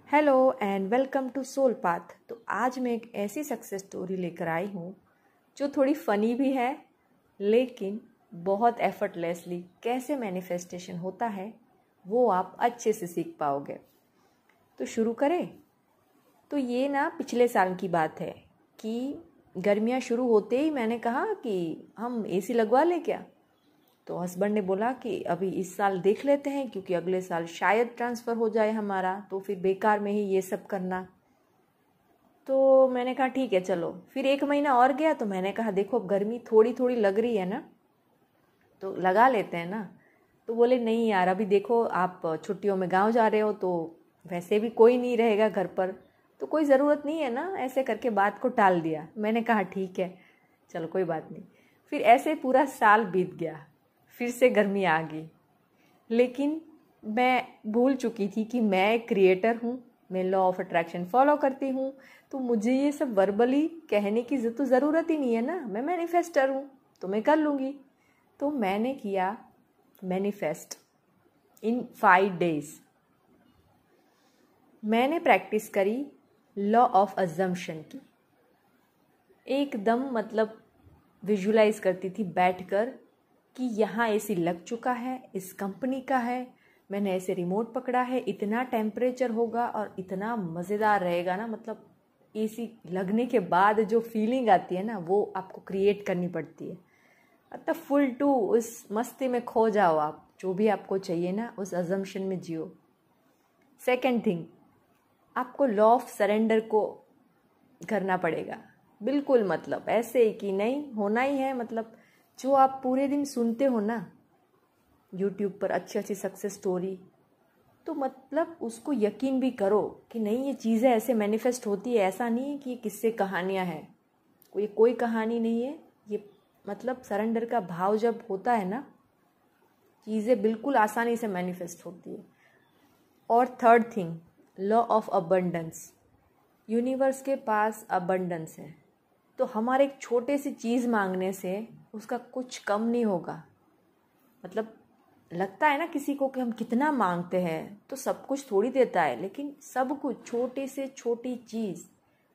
Hello and welcome to Soul Path. तो आज मैं एक ऐसी सक्सेस स्टोरी लेकर आई हूँ जो थोड़ी फ़नी भी है, लेकिन बहुत एफर्टलेसली कैसे मैनिफेस्टेशन होता है वो आप अच्छे से सीख पाओगे। तो शुरू करें। तो ये ना पिछले साल की बात है कि गर्मियाँ शुरू होते ही मैंने कहा कि हम एसी लगवा लें क्या। तो हस्बैंड ने बोला कि अभी इस साल देख लेते हैं, क्योंकि अगले साल शायद ट्रांसफ़र हो जाए हमारा, तो फिर बेकार में ही ये सब करना। तो मैंने कहा ठीक है चलो। फिर 1 महीना और गया तो मैंने कहा देखो अब गर्मी थोड़ी थोड़ी लग रही है ना, तो लगा लेते हैं ना। तो बोले नहीं यार, अभी देखो आप छुट्टियों में गांव जा रहे हो तो वैसे भी कोई नहीं रहेगा घर पर, तो कोई ज़रूरत नहीं है ना। ऐसे करके बात को टाल दिया। मैंने कहा ठीक है चलो कोई बात नहीं। फिर ऐसे पूरा साल बीत गया, फिर से गर्मी आ गई, लेकिन मैं भूल चुकी थी कि मैं एक क्रिएटर हूँ, मैं लॉ ऑफ अट्रैक्शन फॉलो करती हूँ। तो मुझे ये सब वर्बली कहने की तो ज़रूरत ही नहीं है ना, मैं मैनिफेस्टर हूँ तो मैं कर लूँगी। तो मैंने किया मैनिफेस्ट इन 5 डेज। मैंने प्रैक्टिस करी लॉ ऑफ अजम्पशन की, एकदम मतलब विजुलाइज करती थी बैठकर कि यहाँ एसी लग चुका है, इस कंपनी का है, मैंने ऐसे रिमोट पकड़ा है, इतना टेम्परेचर होगा और इतना मज़ेदार रहेगा ना। मतलब एसी लगने के बाद जो फीलिंग आती है ना वो आपको क्रिएट करनी पड़ती है। मतलब फुल टू उस मस्ती में खो जाओ आप, जो भी आपको चाहिए ना उस अजम्पशन में जियो। सेकेंड थिंग, आपको लॉ ऑफ सरेंडर को करना पड़ेगा। बिल्कुल मतलब ऐसे ही कि नहीं होना ही है। मतलब जो आप पूरे दिन सुनते हो ना यूट्यूब पर अच्छी अच्छी सक्सेस स्टोरी, तो मतलब उसको यकीन भी करो कि नहीं ये चीज़ें ऐसे मैनिफेस्ट होती है। ऐसा नहीं है कि ये किस्से कहानियाँ हैं, ये कोई कहानी नहीं है। ये मतलब सरेंडर का भाव जब होता है ना, चीज़ें बिल्कुल आसानी से मैनिफेस्ट होती है। और third thing, law of abundance. Universe के पास अबंडेंस है, तो हमारे एक छोटे सी चीज़ मांगने से उसका कुछ कम नहीं होगा। मतलब लगता है ना किसी को कि हम कितना मांगते हैं तो सब कुछ थोड़ी देता है, लेकिन सब कुछ छोटी से छोटी चीज़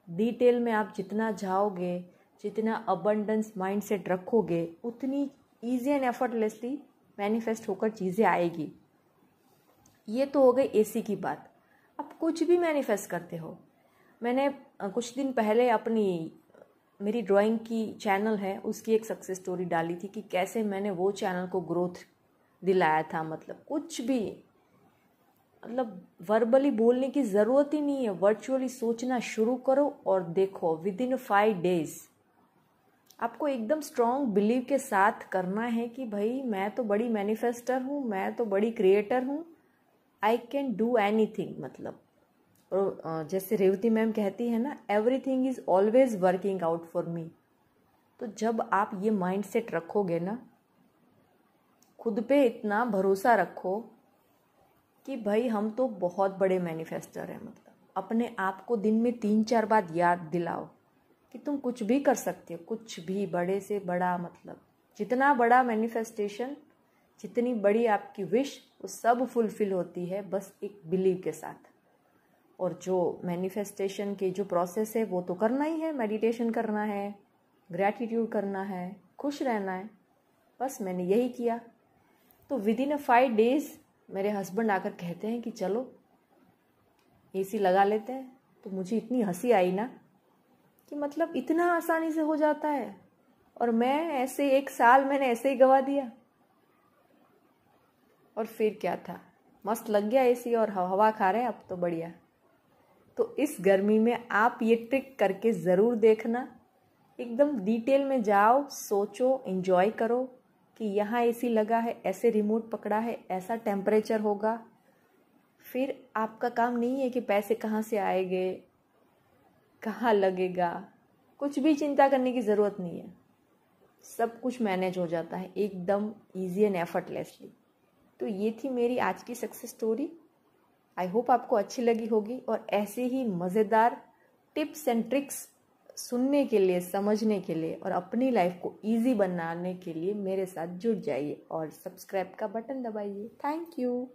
डिटेल में आप जितना जाओगे, जितना अबंडेंस माइंडसेट रखोगे, उतनी ईजी एंड एफर्टलेसली मैनिफेस्ट होकर चीज़ें आएगी। ये तो हो गई एसी की बात। अब कुछ भी मैनिफेस्ट करते हो। मैंने कुछ दिन पहले मेरी ड्राइंग की चैनल है उसकी एक सक्सेस स्टोरी डाली थी कि कैसे मैंने वो चैनल को ग्रोथ दिलाया था। मतलब कुछ भी, मतलब वर्बली बोलने की ज़रूरत ही नहीं है, वर्चुअली सोचना शुरू करो और देखो विद इन 5 डेज आपको एकदम स्ट्रॉन्ग बिलीव के साथ करना है कि भाई मैं तो बड़ी मैनिफेस्टर हूँ, मैं तो बड़ी क्रिएटर हूँ, आई कैन डू एनीथिंग। मतलब और जैसे रेवती मैम कहती है ना, everything is always working out for me. तो जब आप ये माइंडसेट रखोगे ना, खुद पे इतना भरोसा रखो कि भाई हम तो बहुत बड़े मैनिफेस्टर हैं। मतलब अपने आप को दिन में 3-4 बार याद दिलाओ कि तुम कुछ भी कर सकते हो, कुछ भी, बड़े से बड़ा। मतलब जितना बड़ा मैनिफेस्टेशन, जितनी बड़ी आपकी विश, वो सब फुलफिल होती है बस एक बिलीव के साथ। और जो मैनिफेस्टेशन के जो प्रोसेस है वो तो करना ही है, मेडिटेशन करना है, ग्रैटिट्यूड करना है, खुश रहना है। बस मैंने यही किया। तो विद इन 5 डेज मेरे हस्बैंड आकर कहते हैं कि चलो एसी लगा लेते हैं। तो मुझे इतनी हंसी आई ना कि मतलब इतना आसानी से हो जाता है, और मैं ऐसे 1 साल मैंने ऐसे ही गवा दिया। और फिर क्या था, मस्त लग गया एसी और हवा खा रहे हैं अब तो बढ़िया। तो इस गर्मी में आप ये ट्रिक करके ज़रूर देखना। एकदम डिटेल में जाओ, सोचो, एंजॉय करो कि यहाँ एसी लगा है, ऐसे रिमोट पकड़ा है, ऐसा टेम्परेचर होगा। फिर आपका काम नहीं है कि पैसे कहाँ से आएंगे, कहाँ लगेगा, कुछ भी चिंता करने की ज़रूरत नहीं है। सब कुछ मैनेज हो जाता है एकदम ईजी एंड एफर्टलेसली। तो ये थी मेरी आज की सक्सेस स्टोरी। आई होप आपको अच्छी लगी होगी, और ऐसे ही मज़ेदार टिप्स एंड ट्रिक्स सुनने के लिए, समझने के लिए और अपनी लाइफ को इजी बनाने के लिए मेरे साथ जुड़ जाइए और सब्सक्राइब का बटन दबाइए। Thank you.